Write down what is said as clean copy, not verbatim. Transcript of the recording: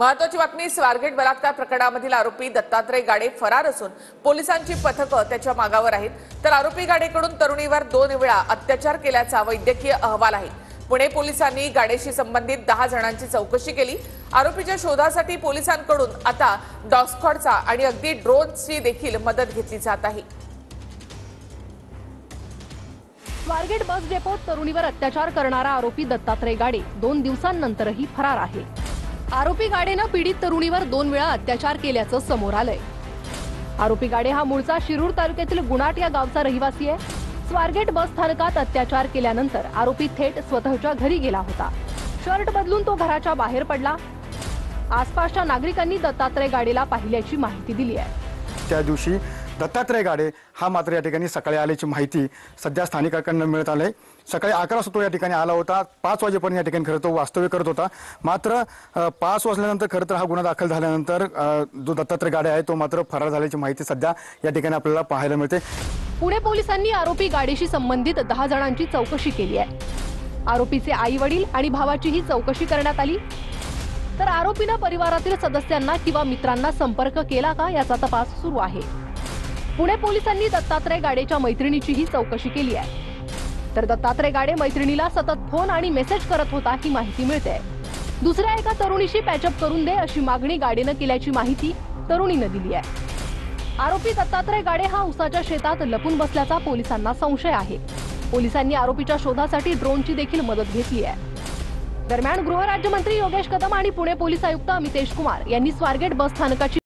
महत्वाची बातमी, स्वारगेट बलात्कार प्रकरणामधील आरोपी दत्तात्रय गाडे फरार असून पोलिसांची पथकं त्याच्या मागावर आहेत। तर आरोपी गाडेकडून तरुणीवर 2 वेळा अत्याचार केल्याचा वैद्यकीय अहवाल आहे। पुणे पोलिसांनी गाडेशी संबंधित 10 जणांची चौकशी केली। आरोपीच्या शोधासाठी पोलिसांकडून आता डॉग स्क्वॉडचा आणि अगदी ड्रोनची देखील मदत घेतली जात आहे। स्वारगेट बस डेपोत तरुणीवर अत्याचार करणारा आरोपी दत्तात्रय गाडे 2 दिवसांनंतरही फरार आहे। आरोपी गाडेनं पीडित तरुणीवर 2 वेळा अत्याचार केल्याचं समोर आलंय। आरोपी गाडे हा मूळचा शिरूर तालुक्यातील गुणाट या गावचा रहिवासी आहे। स्वारगेट बस स्थानकात अत्याचार केल्यानंतर आरोपी थेट स्वतःच्या घरी गेला होता। शर्ट बदलून तो घराच्या बाहेर पडला। आसपासच्या नागरिकांनी दत्तात्रय गाडेला पाहिल्याची माहिती दिली आहे। त्या दिवशी दत्तात्रय गाडे हा मात्र या ठिकाणी सकाळी आल्याची माहिती सध्या स्थानिकांकडून मिळत आहे। सकाळी 11 वाजता तो या ठिकाणी आला होता। 5 वाजेपर्यंत या ठिकाणी खरं तो वास्तव्य करत होता। मात्र 5 वाजल्यानंतर खरं तर हा गुन्हा दाखल झाल्यानंतर जो दत्तात्रय गाडे आहे तो मात्र फरार झाल्याची माहिती सध्या या ठिकाणी आपल्याला पाहायला मिळते। पुणे पोलिसांनी आरोपी गाडेशी संबंधित 10 जणांची चौकशी केली आहे। आरोपीचे आई वडील आणि भावाचीही चौकशी करण्यात आली। तर आरोपीनं परिवारातील सदस्यांना किंवा मित्रांना संपर्क केला का याचा तपास सुरू आहे। पुणे पोलिसांनी दत्तात्रय गाडेच्या मैत्रिणीचीही चौकशी केली आहे। तर दत्तात्रय गाडे मैत्रिणीला सतत फोन आणि मेसेज करत होता ही माहिती मिळते। दुसऱ्या एका तरुणीशी पॅचअप करून दे अशी मागणी गाडेनं केल्याची माहिती तरुणीनं दिली आहे। आरोपी दत्तात्रय गाडे हा उसाच्या शेतात लपून बसल्याचा पोलिसांना संशय आहे। पोलिसांनी आरोपीच्या शोधासाठी ड्रोनची देखील मदत घेतली आहे। दरम्यान गृहराज्यमंत्री योगेश कदम आणि पुणे पोलीस आयुक्त अमितेश कुमार यांनी स्वारगेट बस स्थानकाची